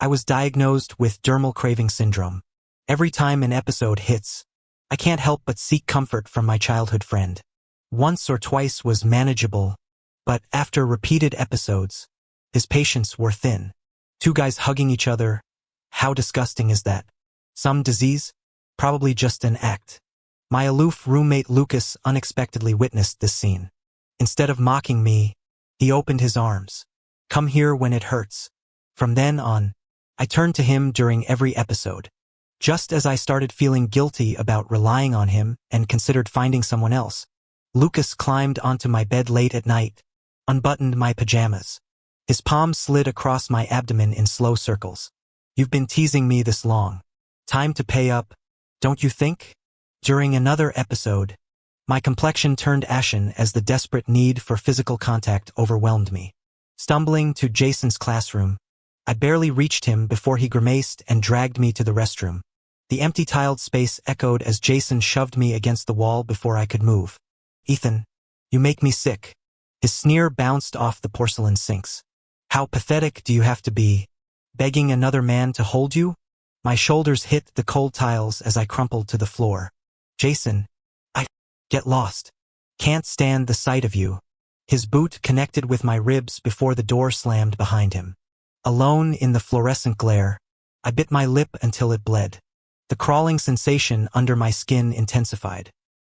I was diagnosed with dermal craving syndrome. Every time an episode hits, I can't help but seek comfort from my childhood friend. Once or twice was manageable, but after repeated episodes, his patience wore thin. Two guys hugging each other, how disgusting is that? Some disease? Probably just an act. My aloof roommate Lucas unexpectedly witnessed this scene. Instead of mocking me, he opened his arms. Come here when it hurts. From then on, I turned to him during every episode. Just as I started feeling guilty about relying on him and considered finding someone else, Lucas climbed onto my bed late at night, unbuttoned my pajamas. His palm slid across my abdomen in slow circles. You've been teasing me this long. Time to pay up, don't you think? During another episode, my complexion turned ashen as the desperate need for physical contact overwhelmed me. Stumbling to Jason's classroom, I barely reached him before he grimaced and dragged me to the restroom. The empty tiled space echoed as Jason shoved me against the wall before I could move. Ethan, you make me sick. His sneer bounced off the porcelain sinks. How pathetic do you have to be? Begging another man to hold you? My shoulders hit the cold tiles as I crumpled to the floor. Jason, I get lost. Can't stand the sight of you. His boot connected with my ribs before the door slammed behind him. Alone in the fluorescent glare, I bit my lip until it bled. The crawling sensation under my skin intensified.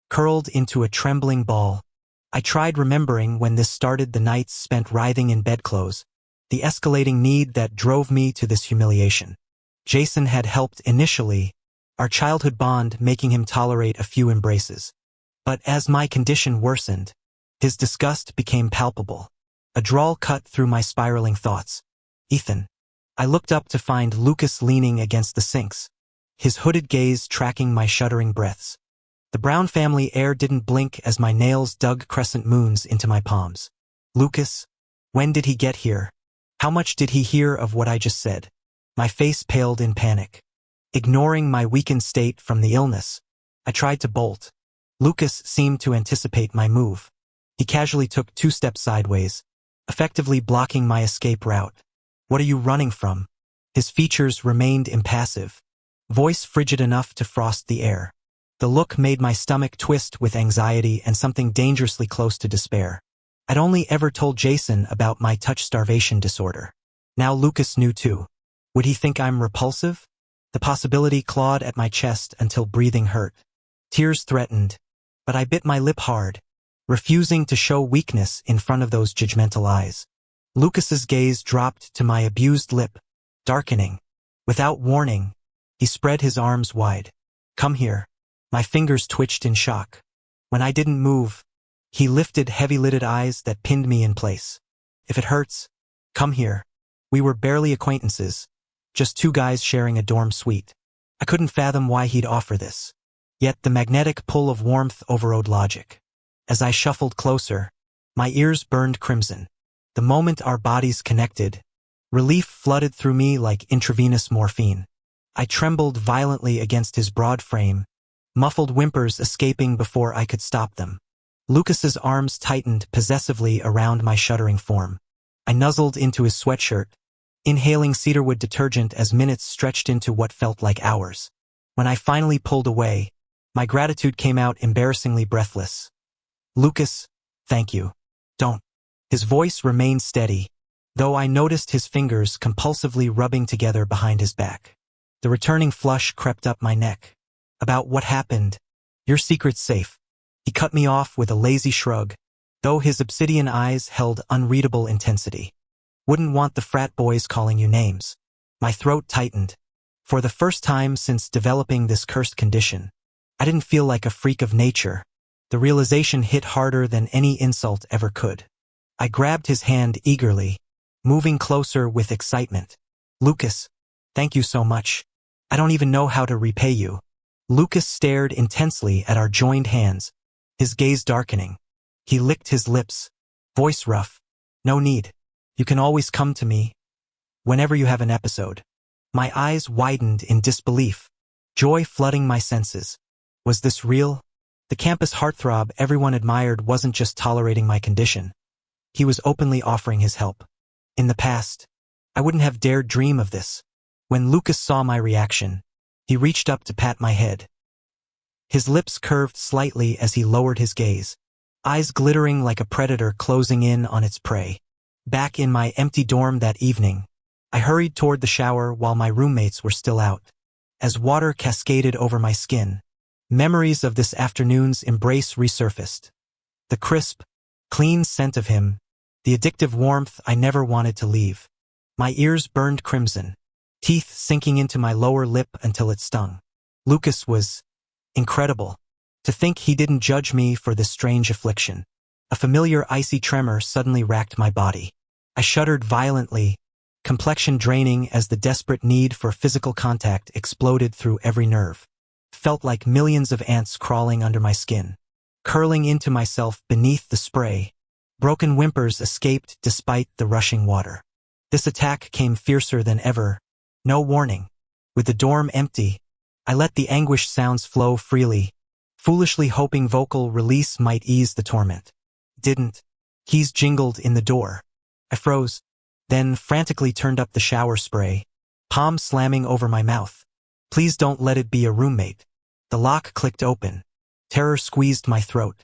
Curled into a trembling ball, I tried remembering when this started, the nights spent writhing in bedclothes, the escalating need that drove me to this humiliation. Jason had helped initially, our childhood bond making him tolerate a few embraces. But as my condition worsened, his disgust became palpable. A drawl cut through my spiraling thoughts. Ethan. I looked up to find Lucas leaning against the sinks, his hooded gaze tracking my shuddering breaths. The Brown family heir didn't blink as my nails dug crescent moons into my palms. Lucas, when did he get here? How much did he hear of what I just said? My face paled in panic. Ignoring my weakened state from the illness, I tried to bolt. Lucas seemed to anticipate my move. He casually took 2 steps sideways, effectively blocking my escape route. What are you running from? His features remained impassive, voice frigid enough to frost the air. The look made my stomach twist with anxiety and something dangerously close to despair. I'd only ever told Jason about my touch starvation disorder. Now Lucas knew too. Would he think I'm repulsive? The possibility clawed at my chest until breathing hurt. Tears threatened, but I bit my lip hard, refusing to show weakness in front of those judgmental eyes. Lucas's gaze dropped to my abused lip, darkening. Without warning, he spread his arms wide. Come here. My fingers twitched in shock. When I didn't move, he lifted heavy-lidded eyes that pinned me in place. If it hurts, come here. We were barely acquaintances, just 2 guys sharing a dorm suite. I couldn't fathom why he'd offer this. Yet the magnetic pull of warmth overrode logic. As I shuffled closer, my ears burned crimson. The moment our bodies connected, relief flooded through me like intravenous morphine. I trembled violently against his broad frame, muffled whimpers escaping before I could stop them. Lucas's arms tightened possessively around my shuddering form. I nuzzled into his sweatshirt, inhaling cedarwood detergent as minutes stretched into what felt like hours. When I finally pulled away, my gratitude came out embarrassingly breathless. Lucas, thank you. Don't. His voice remained steady, though I noticed his fingers compulsively rubbing together behind his back. The returning flush crept up my neck. About what happened? Your secret's safe. He cut me off with a lazy shrug, though his obsidian eyes held unreadable intensity. Wouldn't want the frat boys calling you names. My throat tightened. For the first time since developing this cursed condition, I didn't feel like a freak of nature. The realization hit harder than any insult ever could. I grabbed his hand eagerly, moving closer with excitement. Lucas, thank you so much. I don't even know how to repay you. Lucas stared intensely at our joined hands, his gaze darkening. He licked his lips, voice rough. No need. You can always come to me whenever you have an episode. My eyes widened in disbelief, joy flooding my senses. Was this real? The campus heartthrob everyone admired wasn't just tolerating my condition. He was openly offering his help. In the past, I wouldn't have dared dream of this. When Lucas saw my reaction, he reached up to pat my head. His lips curved slightly as he lowered his gaze, eyes glittering like a predator closing in on its prey. Back in my empty dorm that evening, I hurried toward the shower while my roommates were still out. As water cascaded over my skin, memories of this afternoon's embrace resurfaced. The crisp, clean scent of him, the addictive warmth I never wanted to leave. My ears burned crimson, teeth sinking into my lower lip until it stung. Lucas was incredible. To think he didn't judge me for this strange affliction. A familiar icy tremor suddenly racked my body. I shuddered violently, complexion draining as the desperate need for physical contact exploded through every nerve. Felt like millions of ants crawling under my skin, curling into myself beneath the spray. Broken whimpers escaped despite the rushing water. This attack came fiercer than ever. No warning. With the dorm empty, I let the anguish sounds flow freely, foolishly hoping vocal release might ease the torment. Didn't. Keys jingled in the door. I froze, then frantically turned up the shower spray, palm slamming over my mouth. Please don't let it be a roommate. The lock clicked open. Terror squeezed my throat.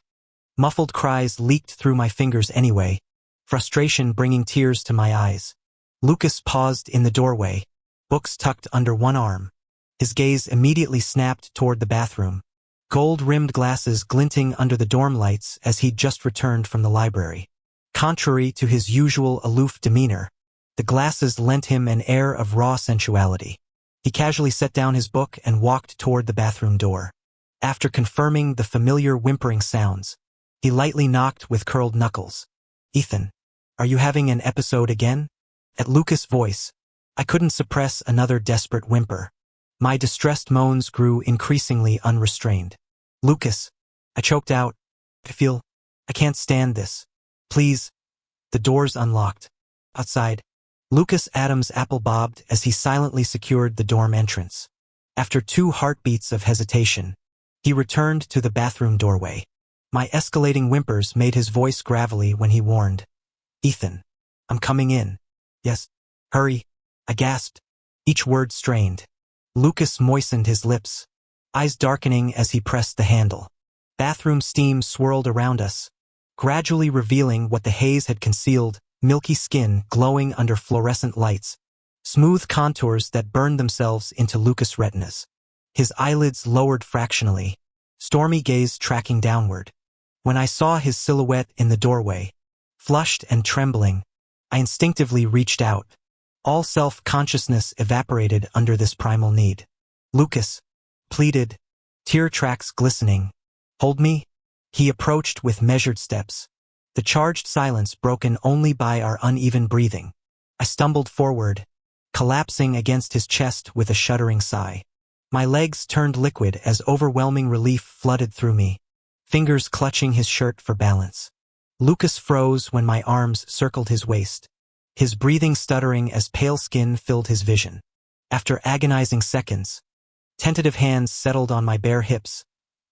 Muffled cries leaked through my fingers anyway, frustration bringing tears to my eyes. Lucas paused in the doorway, books tucked under one arm. His gaze immediately snapped toward the bathroom, gold-rimmed glasses glinting under the dorm lights as he'd just returned from the library. Contrary to his usual aloof demeanor, the glasses lent him an air of raw sensuality. He casually set down his book and walked toward the bathroom door. After confirming the familiar whimpering sounds, he lightly knocked with curled knuckles. "Ethan, are you having an episode again?" At Lucas' voice, I couldn't suppress another desperate whimper. My distressed moans grew increasingly unrestrained. "Lucas," I choked out, I can't stand this. Please." The doors unlocked. Outside, Lucas Adams apple-bobbed as he silently secured the dorm entrance. After 2 heartbeats of hesitation, he returned to the bathroom doorway. My escalating whimpers made his voice gravelly when he warned, "Ethan, I'm coming in." "Yes, hurry," I gasped, each word strained. Lucas moistened his lips, eyes darkening as he pressed the handle. Bathroom steam swirled around us, gradually revealing what the haze had concealed: milky skin glowing under fluorescent lights, smooth contours that burned themselves into Lucas' retinas. His eyelids lowered fractionally, stormy gaze tracking downward. When I saw his silhouette in the doorway, flushed and trembling, I instinctively reached out. All self-consciousness evaporated under this primal need. "Lucas," pleaded, tear tracks glistening. "Hold me?" He approached with measured steps, the charged silence broken only by our uneven breathing. I stumbled forward, collapsing against his chest with a shuddering sigh. My legs turned liquid as overwhelming relief flooded through me, fingers clutching his shirt for balance. Lucas froze when my arms circled his waist, his breathing stuttering as pale skin filled his vision. After agonizing seconds, tentative hands settled on my bare hips,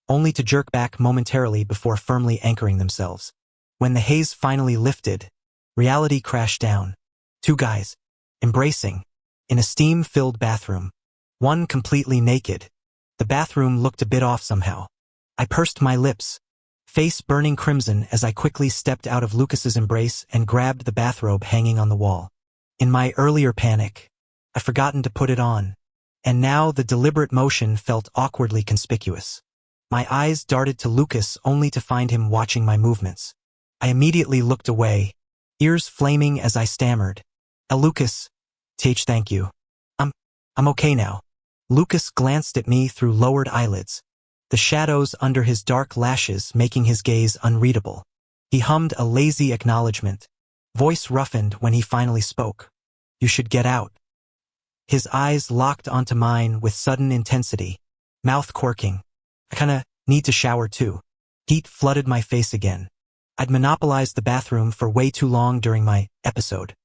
only to jerk back momentarily before firmly anchoring themselves. When the haze finally lifted, reality crashed down. 2 guys, embracing, in a steam-filled bathroom, one completely naked. The bathroom looked a bit off somehow. I pursed my lips, face burning crimson as I quickly stepped out of Lucas's embrace and grabbed the bathrobe hanging on the wall. In my earlier panic, I'd forgotten to put it on, and now the deliberate motion felt awkwardly conspicuous. My eyes darted to Lucas only to find him watching my movements. I immediately looked away, ears flaming as I stammered, Lucas, thank you. I'm okay now." Lucas glanced at me through lowered eyelids, the shadows under his dark lashes making his gaze unreadable. He hummed a lazy acknowledgement, voice roughened when he finally spoke. "You should get out." His eyes locked onto mine with sudden intensity, mouth quirking. "I kinda need to shower too." Heat flooded my face again. I'd monopolized the bathroom for way too long during my episode.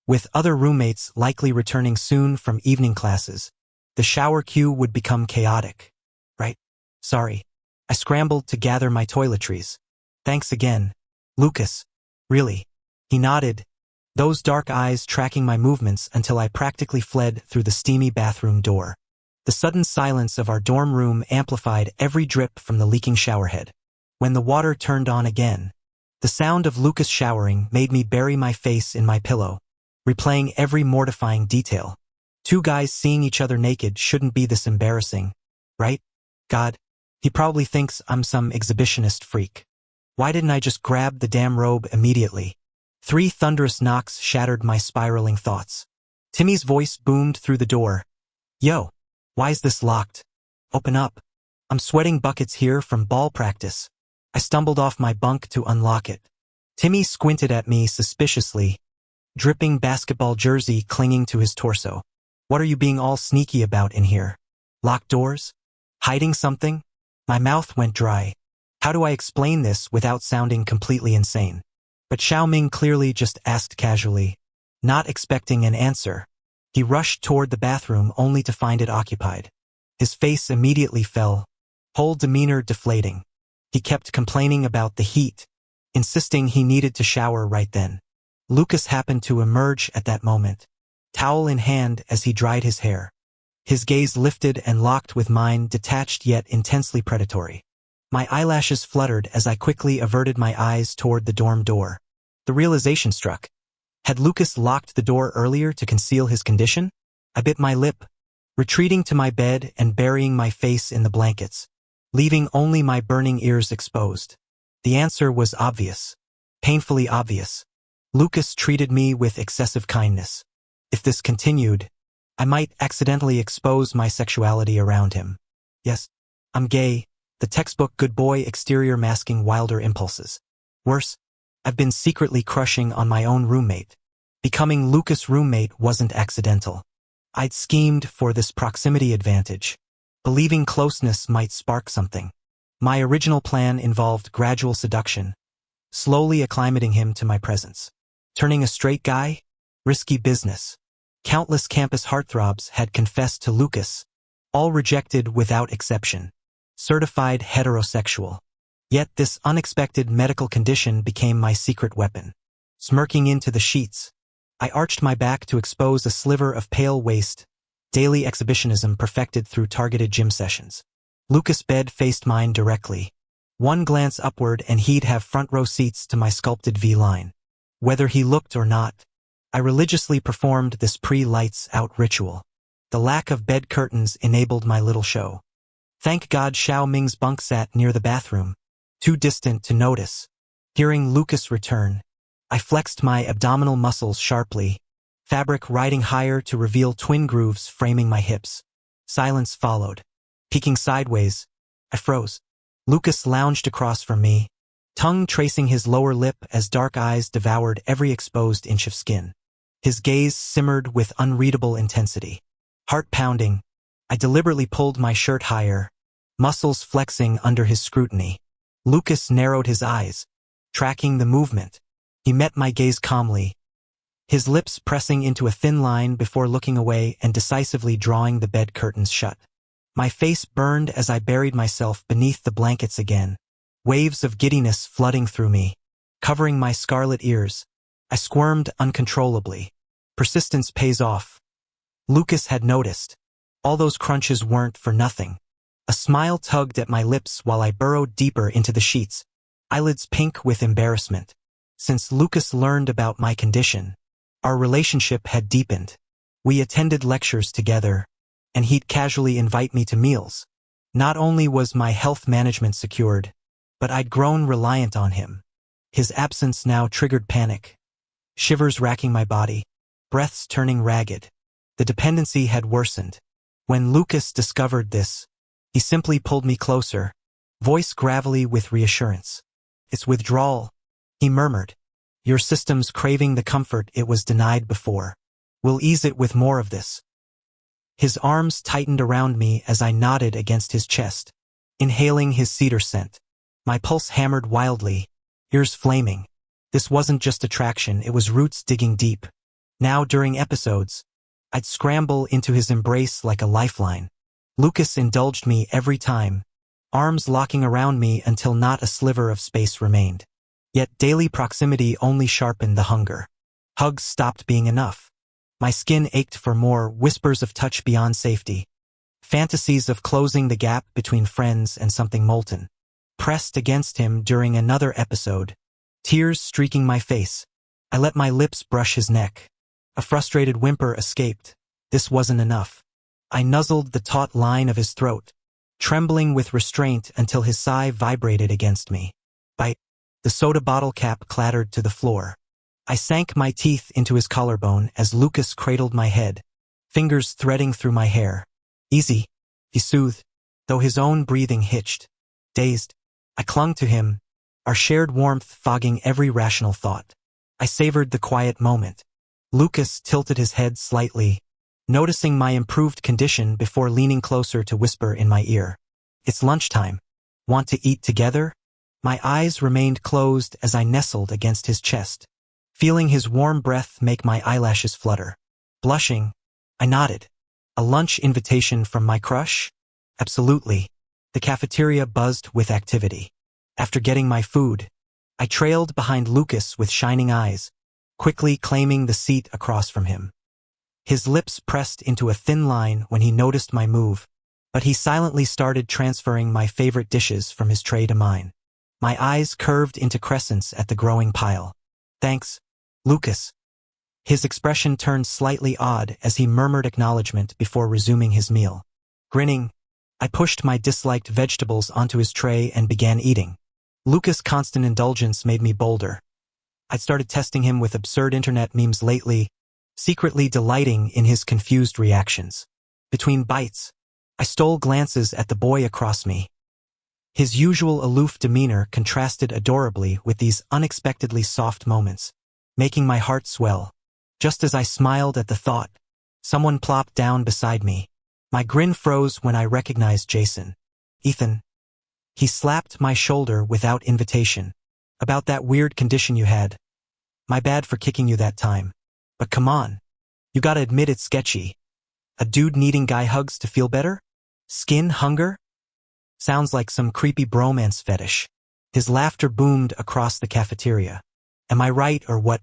With other roommates likely returning soon from evening classes, the shower queue would become chaotic. "Right? Sorry." I scrambled to gather my toiletries. "Thanks again, Lucas." "Really?" He nodded, those dark eyes tracking my movements until I practically fled through the steamy bathroom door. The sudden silence of our dorm room amplified every drip from the leaking showerhead. When the water turned on again, the sound of Lucas showering made me bury my face in my pillow, replaying every mortifying detail. Two guys seeing each other naked shouldn't be this embarrassing, right? God, he probably thinks I'm some exhibitionist freak. Why didn't I just grab the damn robe immediately? 3 thunderous knocks shattered my spiraling thoughts. Timmy's voice boomed through the door. Yo, why is this locked? Open up. I'm sweating buckets here from ball practice. I stumbled off my bunk to unlock it. Timmy squinted at me suspiciously, dripping basketball jersey clinging to his torso. What are you being all sneaky about in here? Locked doors? Hiding something? My mouth went dry. How do I explain this without sounding completely insane? But Xiaoming clearly just asked casually, not expecting an answer. He rushed toward the bathroom only to find it occupied. His face immediately fell, whole demeanor deflating. He kept complaining about the heat, insisting he needed to shower right then. Lucas happened to emerge at that moment, towel in hand as he dried his hair. His gaze lifted and locked with mine, detached yet intensely predatory. My eyelashes fluttered as I quickly averted my eyes toward the dorm door. The realization struck. Had Lucas locked the door earlier to conceal his condition? I bit my lip, retreating to my bed and burying my face in the blankets, leaving only my burning ears exposed. The answer was obvious, painfully obvious. Lucas treated me with excessive kindness. If this continued, I might accidentally expose my sexuality around him. Yes, I'm gay, the textbook good boy exterior masking wilder impulses. Worse, I've been secretly crushing on my own roommate. Becoming Lucas' roommate wasn't accidental. I'd schemed for this proximity advantage, believing closeness might spark something. My original plan involved gradual seduction, slowly acclimating him to my presence. Turning a straight guy? Risky business. Countless campus heartthrobs had confessed to Lucas, all rejected without exception. Certified heterosexual. Yet this unexpected medical condition became my secret weapon. Smirking into the sheets, I arched my back to expose a sliver of pale waist, daily exhibitionism perfected through targeted gym sessions. Lucas' bed faced mine directly. One glance upward and he'd have front row seats to my sculpted V-line. Whether he looked or not, I religiously performed this pre-lights out ritual. The lack of bed curtains enabled my little show. Thank God Xiaoming's bunk sat near the bathroom, too distant to notice. Hearing Lucas return, I flexed my abdominal muscles sharply, fabric riding higher to reveal twin grooves framing my hips. Silence followed. Peeking sideways, I froze. Lucas lounged across from me, tongue tracing his lower lip as dark eyes devoured every exposed inch of skin. His gaze simmered with unreadable intensity. Heart pounding, I deliberately pulled my shirt higher, muscles flexing under his scrutiny. Lucas narrowed his eyes, tracking the movement. He met my gaze calmly, his lips pressing into a thin line before looking away and decisively drawing the bed curtains shut. My face burned as I buried myself beneath the blankets again, waves of giddiness flooding through me. Covering my scarlet ears, I squirmed uncontrollably. Persistence pays off. Lucas had noticed. All those crunches weren't for nothing. A smile tugged at my lips while I burrowed deeper into the sheets, eyelids pink with embarrassment. Since Lucas learned about my condition, our relationship had deepened. We attended lectures together, and he'd casually invite me to meals. Not only was my health management secured, but I'd grown reliant on him. His absence now triggered panic, shivers racking my body, breaths turning ragged. The dependency had worsened. When Lucas discovered this, he simply pulled me closer, voice gravelly with reassurance. It's withdrawal, he murmured. Your system's craving the comfort it was denied before. We'll ease it with more of this. His arms tightened around me as I nodded against his chest, inhaling his cedar scent. My pulse hammered wildly, ears flaming. This wasn't just attraction, it was roots digging deep. Now during episodes, I'd scramble into his embrace like a lifeline. Lucas indulged me every time, arms locking around me until not a sliver of space remained. Yet daily proximity only sharpened the hunger. Hugs stopped being enough. My skin ached for more, whispers of touch beyond safety. Fantasies of closing the gap between friends and something molten. Pressed against him during another episode. Tears streaking my face. I let my lips brush his neck. A frustrated whimper escaped. This wasn't enough. I nuzzled the taut line of his throat, trembling with restraint until his sigh vibrated against me. Bite. The soda bottle cap clattered to the floor. I sank my teeth into his collarbone as Lucas cradled my head, fingers threading through my hair. Easy, he soothed, though his own breathing hitched. Dazed, I clung to him, our shared warmth fogging every rational thought. I savored the quiet moment. Lucas tilted his head slightly, noticing my improved condition before leaning closer to whisper in my ear. It's lunchtime. Want to eat together? My eyes remained closed as I nestled against his chest, feeling his warm breath make my eyelashes flutter. Blushing, I nodded. A lunch invitation from my crush? Absolutely. The cafeteria buzzed with activity. After getting my food, I trailed behind Lucas with shining eyes, quickly claiming the seat across from him. His lips pressed into a thin line when he noticed my move, but he silently started transferring my favorite dishes from his tray to mine. My eyes curved into crescents at the growing pile. Thanks, Lucas. His expression turned slightly odd as he murmured acknowledgement before resuming his meal. Grinning, I pushed my disliked vegetables onto his tray and began eating. Lucas' constant indulgence made me bolder. I'd started testing him with absurd internet memes lately, secretly delighting in his confused reactions. Between bites, I stole glances at the boy across me. His usual aloof demeanor contrasted adorably with these unexpectedly soft moments, making my heart swell. Just as I smiled at the thought, someone plopped down beside me. My grin froze when I recognized Jason. Ethan. He slapped my shoulder without invitation. About that weird condition you had. My bad for kicking you that time. But come on. You gotta admit it's sketchy. A dude needing guy hugs to feel better? Skin hunger? Sounds like some creepy bromance fetish. His laughter boomed across the cafeteria. Am I right or what,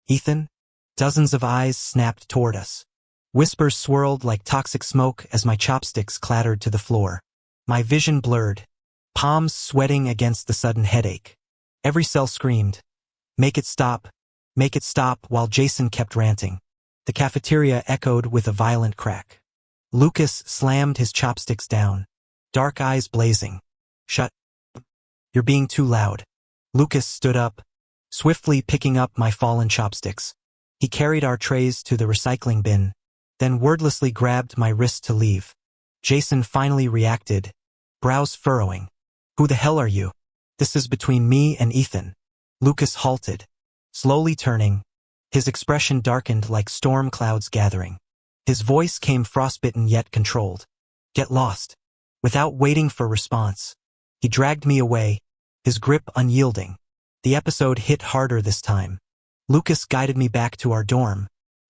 Ethan? Dozens of eyes snapped toward us. Whispers swirled like toxic smoke as my chopsticks clattered to the floor. My vision blurred, palms sweating against the sudden headache. Every cell screamed, make it stop, while Jason kept ranting. The cafeteria echoed with a violent crack. Lucas slammed his chopsticks down, dark eyes blazing. Shut. You're being too loud. Lucas stood up, swiftly picking up my fallen chopsticks. He carried our trays to the recycling bin, then wordlessly grabbed my wrist to leave. Jason finally reacted, brows furrowing. Who the hell are you? This is between me and Ethan. Lucas halted, slowly turning. His expression darkened like storm clouds gathering. His voice came frostbitten yet controlled. Get lost. Without waiting for response, he dragged me away, his grip unyielding. The episode hit harder this time. Lucas guided me back to our dorm.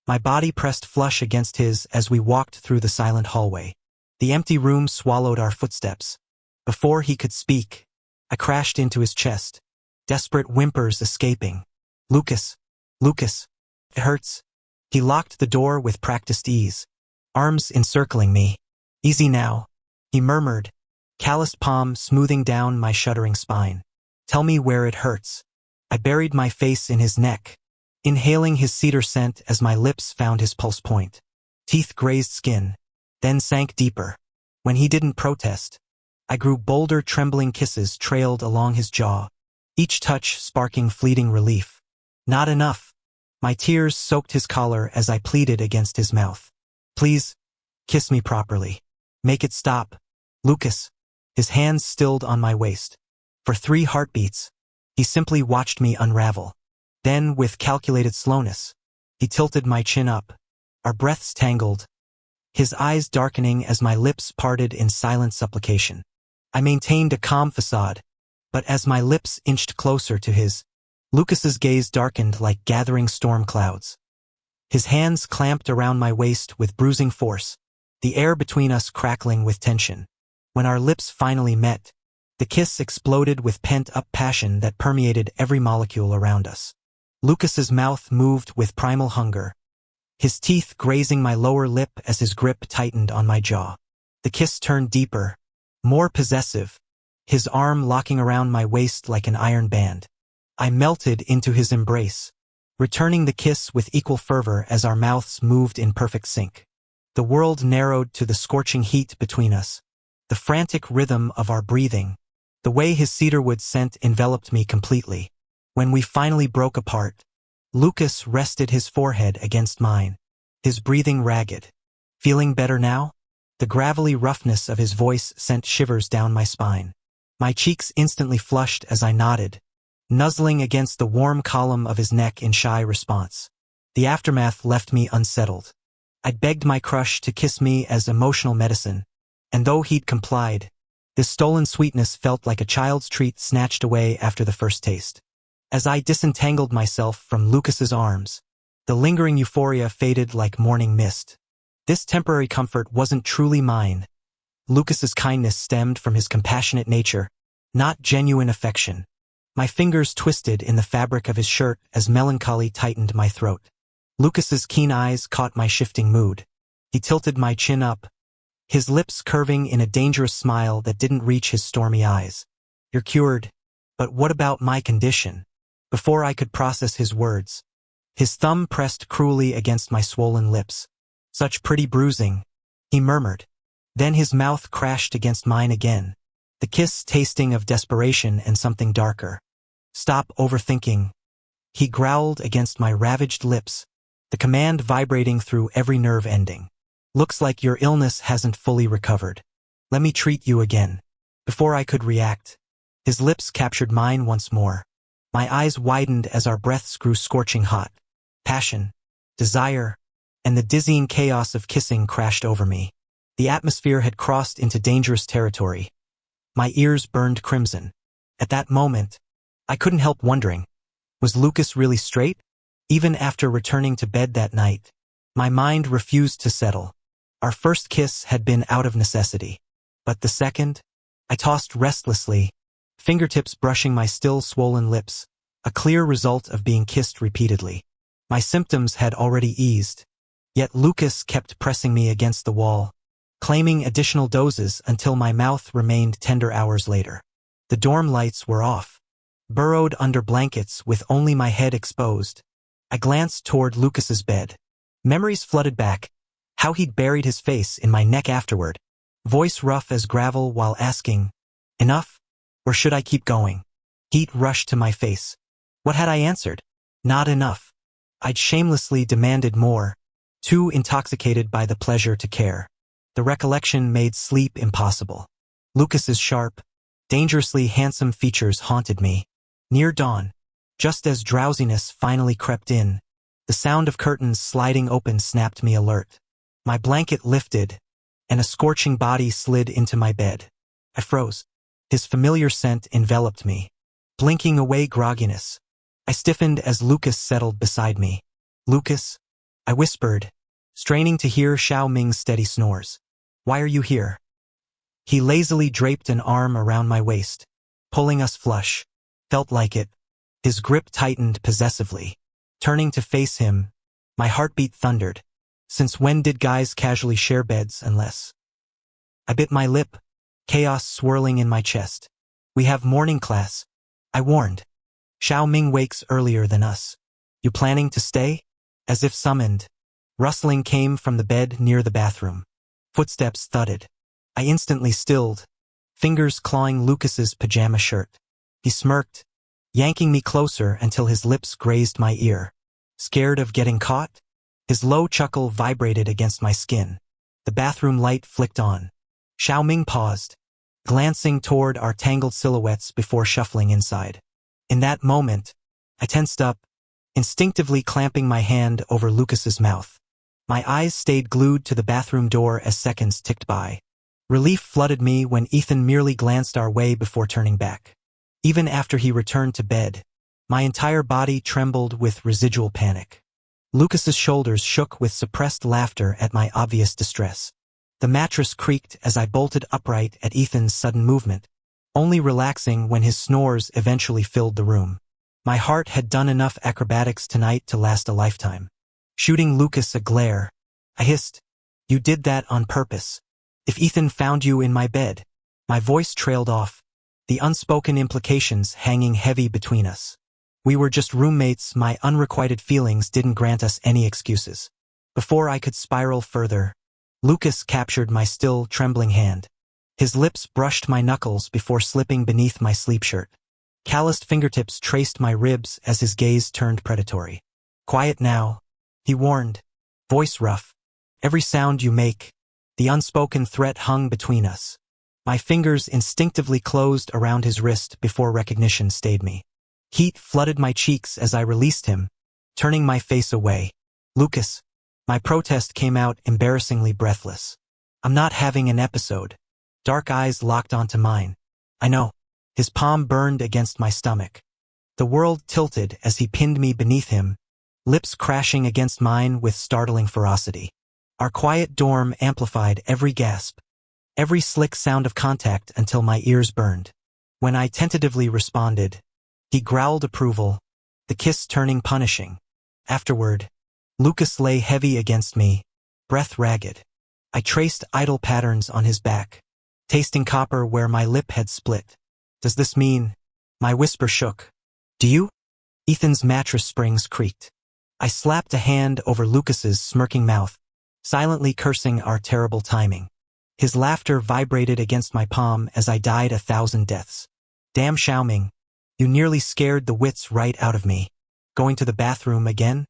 My body pressed flush against his as we walked through the silent hallway. The empty room swallowed our footsteps. Before he could speak, I crashed into his chest, desperate whimpers escaping. Lucas. It hurts. He locked the door with practiced ease, arms encircling me. Easy now, he murmured, calloused palm smoothing down my shuddering spine. Tell me where it hurts. I buried my face in his neck, inhaling his cedar scent as my lips found his pulse point. Teeth grazed skin, then sank deeper. When he didn't protest, I grew bolder, trembling kisses trailed along his jaw, each touch sparking fleeting relief. Not enough. My tears soaked his collar as I pleaded against his mouth. Please, kiss me properly. Make it stop. Lucas. His hands stilled on my waist. For 3 heartbeats, he simply watched me unravel. Then, with calculated slowness, he tilted my chin up. Our breaths tangled, his eyes darkening as my lips parted in silent supplication. I maintained a calm facade, but as my lips inched closer to his, Lucas's gaze darkened like gathering storm clouds. His hands clamped around my waist with bruising force, the air between us crackling with tension. When our lips finally met, the kiss exploded with pent-up passion that permeated every molecule around us. Lucas's mouth moved with primal hunger, his teeth grazing my lower lip as his grip tightened on my jaw. The kiss turned deeper, more possessive, his arm locking around my waist like an iron band. I melted into his embrace, returning the kiss with equal fervor as our mouths moved in perfect sync. The world narrowed to the scorching heat between us, the frantic rhythm of our breathing, the way his cedarwood scent enveloped me completely. When we finally broke apart, Lucas rested his forehead against mine, his breathing ragged. Feeling better now? The gravelly roughness of his voice sent shivers down my spine. My cheeks instantly flushed as I nodded, nuzzling against the warm column of his neck in shy response. The aftermath left me unsettled. I'd begged my crush to kiss me as emotional medicine, and though he'd complied, this stolen sweetness felt like a child's treat snatched away after the first taste. As I disentangled myself from Lucas's arms, the lingering euphoria faded like morning mist. This temporary comfort wasn't truly mine. Lucas's kindness stemmed from his compassionate nature, not genuine affection. My fingers twisted in the fabric of his shirt as melancholy tightened my throat. Lucas's keen eyes caught my shifting mood. He tilted my chin up, his lips curving in a dangerous smile that didn't reach his stormy eyes. "You're cured, but what about my condition?" Before I could process his words, his thumb pressed cruelly against my swollen lips. "Such pretty bruising," he murmured. Then his mouth crashed against mine again, the kiss tasting of desperation and something darker. "Stop overthinking," he growled against my ravaged lips, the command vibrating through every nerve ending. "Looks like your illness hasn't fully recovered. Let me treat you again." Before I could react, his lips captured mine once more. My eyes widened as our breaths grew scorching hot. Passion, desire, and the dizzying chaos of kissing crashed over me. The atmosphere had crossed into dangerous territory. My ears burned crimson. At that moment, I couldn't help wondering, was Lucas really straight? Even after returning to bed that night, my mind refused to settle. Our first kiss had been out of necessity. But the second? I tossed restlessly, fingertips brushing my still swollen lips, a clear result of being kissed repeatedly. My symptoms had already eased, yet Lucas kept pressing me against the wall, claiming additional doses until my mouth remained tender hours later. The dorm lights were off. Burrowed under blankets with only my head exposed, I glanced toward Lucas's bed. Memories flooded back, how he'd buried his face in my neck afterward, voice rough as gravel while asking, "Enough? Or should I keep going?" Heat rushed to my face. What had I answered? Not enough. I'd shamelessly demanded more, too intoxicated by the pleasure to care. The recollection made sleep impossible. Lucas's sharp, dangerously handsome features haunted me. Near dawn, just as drowsiness finally crept in, the sound of curtains sliding open snapped me alert. My blanket lifted, and a scorching body slid into my bed. I froze. His familiar scent enveloped me, blinking away grogginess. I stiffened as Lucas settled beside me. "Lucas," I whispered, straining to hear Xiao Ming's steady snores. "Why are you here?" He lazily draped an arm around my waist, pulling us flush. Felt like it. His grip tightened possessively. Turning to face him, my heartbeat thundered. Since when did guys casually share beds unless? I bit my lip, chaos swirling in my chest. "We have morning class," I warned. "Xiao Ming wakes earlier than us. You planning to stay?" As if summoned, rustling came from the bed near the bathroom. Footsteps thudded. I instantly stilled, fingers clawing Lucas's pajama shirt. He smirked, yanking me closer until his lips grazed my ear. "Scared of getting caught?" His low chuckle vibrated against my skin. The bathroom light flicked on. Xiao Ming paused, glancing toward our tangled silhouettes before shuffling inside. In that moment, I tensed up, instinctively clamping my hand over Lucas's mouth. My eyes stayed glued to the bathroom door as seconds ticked by. Relief flooded me when Ethan merely glanced our way before turning back. Even after he returned to bed, my entire body trembled with residual panic. Lucas's shoulders shook with suppressed laughter at my obvious distress. The mattress creaked as I bolted upright at Ethan's sudden movement, only relaxing when his snores eventually filled the room. My heart had done enough acrobatics tonight to last a lifetime. Shooting Lucas a glare, I hissed, "You did that on purpose. If Ethan found you in my bed." My voice trailed off, the unspoken implications hanging heavy between us. We were just roommates. My unrequited feelings didn't grant us any excuses. Before I could spiral further, Lucas captured my still trembling hand. His lips brushed my knuckles before slipping beneath my sleep shirt. Calloused fingertips traced my ribs as his gaze turned predatory. "Quiet now," he warned, voice rough. "Every sound you make." The unspoken threat hung between us. My fingers instinctively closed around his wrist before recognition stayed me. Heat flooded my cheeks as I released him, turning my face away. "Lucas." My protest came out embarrassingly breathless. "I'm not having an episode." Dark eyes locked onto mine. "I know." His palm burned against my stomach. The world tilted as he pinned me beneath him, lips crashing against mine with startling ferocity. Our quiet dorm amplified every gasp, every slick sound of contact until my ears burned. When I tentatively responded, he growled approval, the kiss turning punishing. Afterward, Lucas lay heavy against me, breath ragged. I traced idle patterns on his back, tasting copper where my lip had split. "Does this mean?" My whisper shook. "Do you?" Ethan's mattress springs creaked. I slapped a hand over Lucas's smirking mouth, silently cursing our terrible timing. His laughter vibrated against my palm as I died 1,000 deaths. "Damn Xiaoming, you nearly scared the wits right out of me." "Going to the bathroom again?"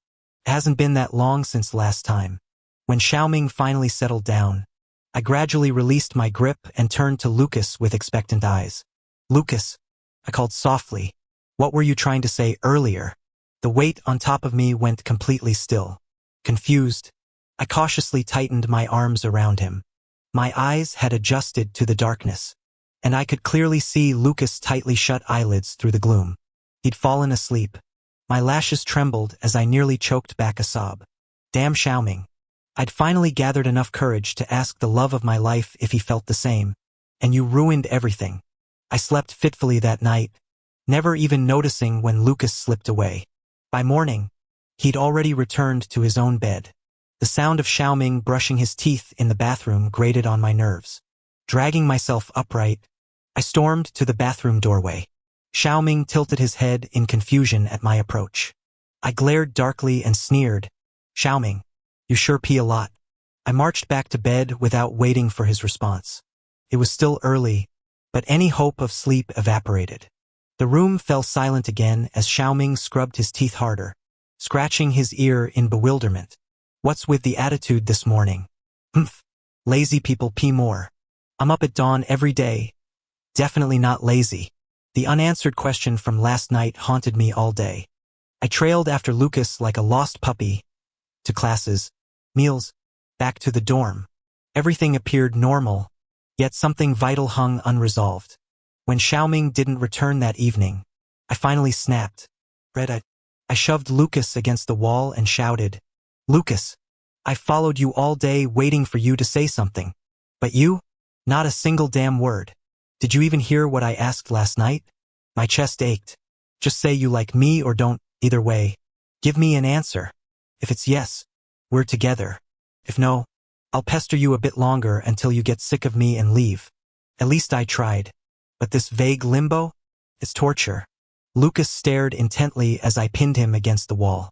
"It hasn't been that long since last time." When Xiaoming finally settled down, I gradually released my grip and turned to Lucas with expectant eyes. "Lucas," I called softly, "what were you trying to say earlier?" The weight on top of me went completely still. Confused, I cautiously tightened my arms around him. My eyes had adjusted to the darkness, and I could clearly see Lucas' tightly shut eyelids through the gloom. He'd fallen asleep. My lashes trembled as I nearly choked back a sob. "Damn Xiaoming." I'd finally gathered enough courage to ask the love of my life if he felt the same. "And you ruined everything." I slept fitfully that night, never even noticing when Lucas slipped away. By morning, he'd already returned to his own bed. The sound of Xiaoming brushing his teeth in the bathroom grated on my nerves. Dragging myself upright, I stormed to the bathroom doorway. Xiaoming tilted his head in confusion at my approach. I glared darkly and sneered, "Xiaoming, you sure pee a lot." I marched back to bed without waiting for his response. It was still early, but any hope of sleep evaporated. The room fell silent again as Xiaoming scrubbed his teeth harder, scratching his ear in bewilderment. "What's with the attitude this morning?" "Humph. Lazy people pee more. I'm up at dawn every day." "Definitely not lazy." The unanswered question from last night haunted me all day. I trailed after Lucas like a lost puppy. To classes, meals, back to the dorm. Everything appeared normal, yet something vital hung unresolved. When Xiaoming didn't return that evening, I finally snapped. I shoved Lucas against the wall and shouted, "Lucas, I followed you all day waiting for you to say something. But you? Not a single damn word. Did you even hear what I asked last night?" My chest ached. "Just say you like me or don't, either way. Give me an answer. If it's yes, we're together. If no, I'll pester you a bit longer until you get sick of me and leave." At least I tried. But this vague limbo? It's torture. Lucas stared intently as I pinned him against the wall.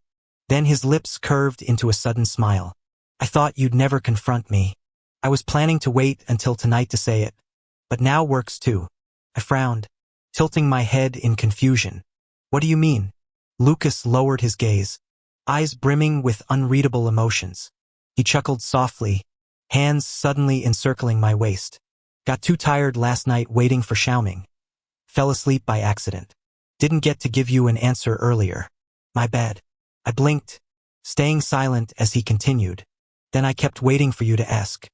Then his lips curved into a sudden smile. "I thought you'd never confront me. I was planning to wait until tonight to say it. But now works too." I frowned, tilting my head in confusion. "What do you mean?" Lucas lowered his gaze, eyes brimming with unreadable emotions. He chuckled softly, hands suddenly encircling my waist. "Got too tired last night waiting for Xiaoming. Fell asleep by accident. Didn't get to give you an answer earlier. My bad." I blinked, staying silent as he continued. "Then I kept waiting for you to ask.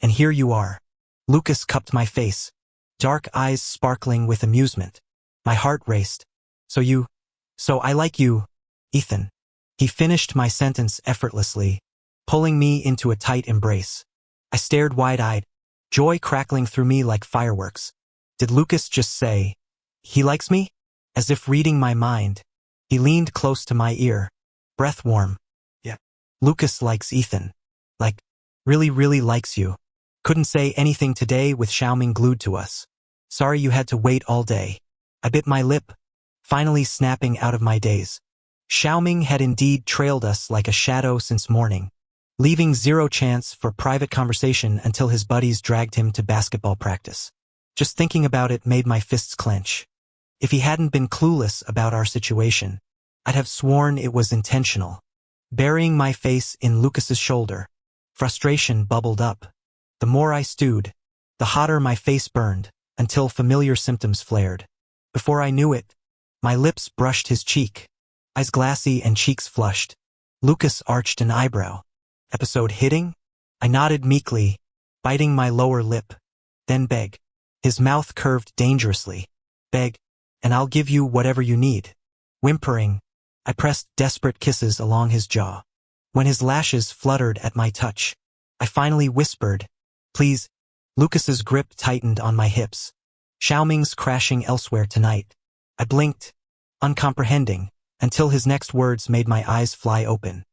And here you are." Lucas cupped my face, dark eyes sparkling with amusement. My heart raced. So I like you, Ethan." He finished my sentence effortlessly, pulling me into a tight embrace. I stared wide-eyed, joy crackling through me like fireworks. Did Lucas just say, "He likes me"? As if reading my mind, He leaned close to my ear, breath warm. Yeah. Lucas likes Ethan. Like, really, really likes you. Couldn't say anything today with Xiaoming glued to us. Sorry you had to wait all day. I bit my lip, finally snapping out of my daze. Xiaoming had indeed trailed us like a shadow since morning, leaving zero chance for private conversation until his buddies dragged him to basketball practice. Just thinking about it made my fists clench. If he hadn't been clueless about our situation, I'd have sworn it was intentional. Burying my face in Lucas's shoulder, frustration bubbled up. The more I stewed, the hotter my face burned, until familiar symptoms flared. Before I knew it, my lips brushed his cheek, eyes glassy and cheeks flushed. Lucas arched an eyebrow. Episode hitting? I nodded meekly, biting my lower lip. Then beg. His mouth curved dangerously. Beg, and I'll give you whatever you need. Whimpering, I pressed desperate kisses along his jaw. When his lashes fluttered at my touch, I finally whispered, please. Lucas's grip tightened on my hips. Xiaoming's crashing elsewhere tonight. I blinked, uncomprehending, until his next words made my eyes fly open.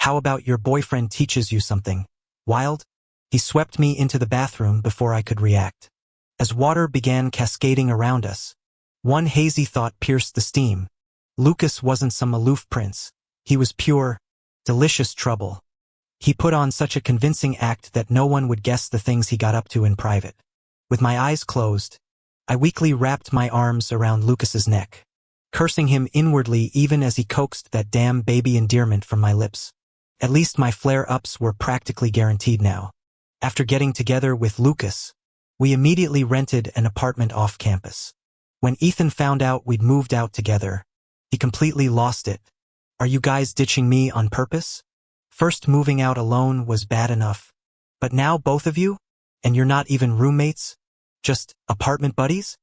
How about your boyfriend teaches you something wild? He swept me into the bathroom before I could react. As water began cascading around us, one hazy thought pierced the steam. Lucas wasn't some aloof prince. He was pure, delicious trouble. He put on such a convincing act that no one would guess the things he got up to in private. With my eyes closed, I weakly wrapped my arms around Lucas's neck, cursing him inwardly even as he coaxed that damn baby endearment from my lips. At least my flare-ups were practically guaranteed now. After getting together with Lucas, we immediately rented an apartment off campus. When Ethan found out we'd moved out together, he completely lost it. Are you guys ditching me on purpose? First moving out alone was bad enough. But now both of you? And you're not even roommates? Just apartment buddies?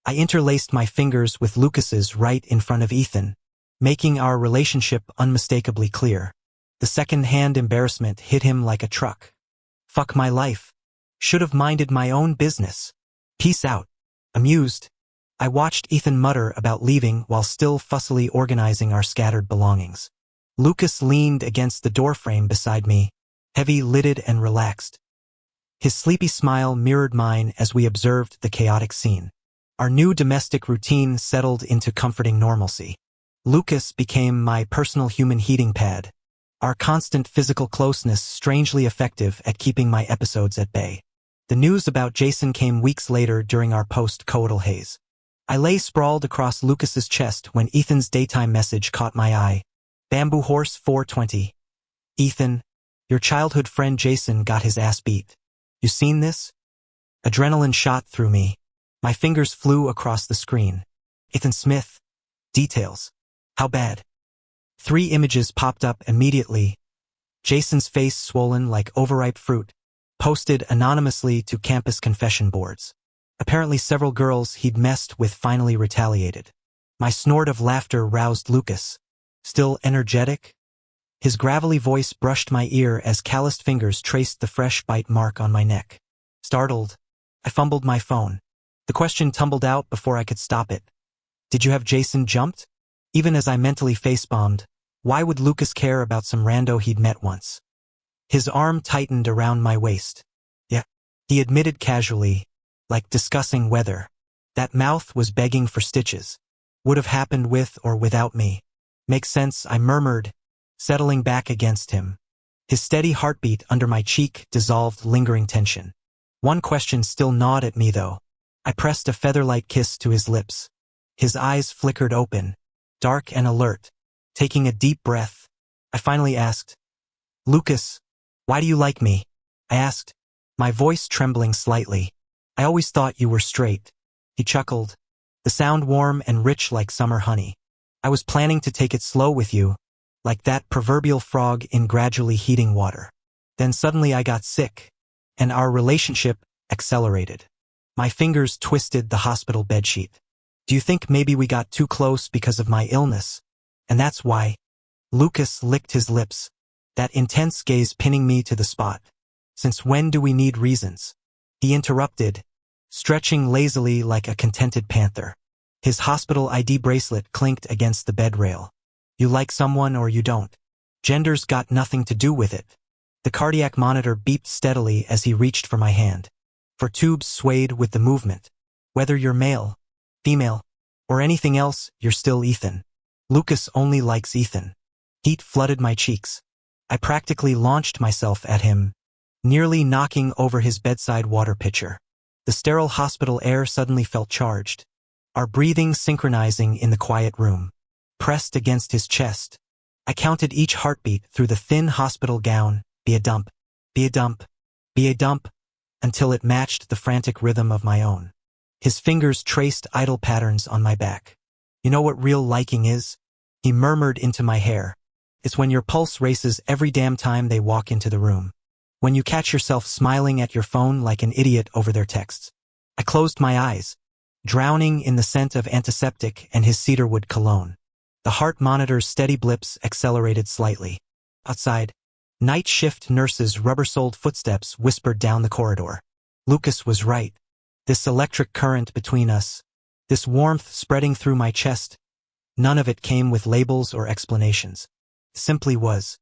I interlaced my fingers with Lucas's right in front of Ethan, making our relationship unmistakably clear. The second-hand embarrassment hit him like a truck. Fuck my life. Should have minded my own business. Peace out. Amused, I watched Ethan mutter about leaving while still fussily organizing our scattered belongings. Lucas leaned against the doorframe beside me, heavy-lidded and relaxed. His sleepy smile mirrored mine as we observed the chaotic scene. Our new domestic routine settled into comforting normalcy. Lucas became my personal human heating pad, our constant physical closeness strangely effective at keeping my episodes at bay. The news about Jason came weeks later during our post-coital haze. I lay sprawled across Lucas's chest when Ethan's daytime message caught my eye. Bamboo Horse 420. Ethan, your childhood friend Jason got his ass beat. You seen this? Adrenaline shot through me. My fingers flew across the screen. Ethan Smith. Details. How bad? 3 images popped up immediately. Jason's face swollen like overripe fruit, posted anonymously to campus confession boards. Apparently several girls he'd messed with finally retaliated. My snort of laughter roused Lucas. Still energetic? His gravelly voice brushed my ear as calloused fingers traced the fresh bite mark on my neck. Startled, I fumbled my phone. The question tumbled out before I could stop it. Did you have Jason jumped? Even as I mentally face-bombed, why would Lucas care about some rando he'd met once? His arm tightened around my waist. Yeah, he admitted casually, like discussing weather. That mouth was begging for stitches. Would have happened with or without me. Makes sense, I murmured, settling back against him. His steady heartbeat under my cheek dissolved lingering tension. One question still gnawed at me though. I pressed a feather-light kiss to his lips. His eyes flickered open, dark and alert. Taking a deep breath, I finally asked, Lucas, why do you like me? I asked, my voice trembling slightly. I always thought you were straight. He chuckled, the sound warm and rich like summer honey. I was planning to take it slow with you, like that proverbial frog in gradually heating water. Then suddenly I got sick, and our relationship accelerated. My fingers twisted the hospital bedsheet. Do you think maybe we got too close because of my illness? And that's why. Lucas licked his lips, that intense gaze pinning me to the spot. Since when do we need reasons? He interrupted, stretching lazily like a contented panther. His hospital ID bracelet clinked against the bed rail. You like someone or you don't. Gender's got nothing to do with it. The cardiac monitor beeped steadily as he reached for my hand. For tubes swayed with the movement. Whether you're male, female, or anything else, you're still Ethan. Lucas only likes Ethan. Heat flooded my cheeks. I practically launched myself at him, nearly knocking over his bedside water pitcher. The sterile hospital air suddenly felt charged, our breathing synchronizing in the quiet room. Pressed against his chest, I counted each heartbeat through the thin hospital gown, be a dump, be a dump, be a dump, until it matched the frantic rhythm of my own. His fingers traced idle patterns on my back. You know what real liking is? He murmured into my hair. It's when your pulse races every damn time they walk into the room. When you catch yourself smiling at your phone like an idiot over their texts. I closed my eyes, drowning in the scent of antiseptic and his cedarwood cologne. The heart monitor's steady blips accelerated slightly. Outside, night shift nurses' rubber-soled footsteps whispered down the corridor. Lucas was right. This electric current between us, this warmth spreading through my chest, none of it came with labels or explanations. It simply was.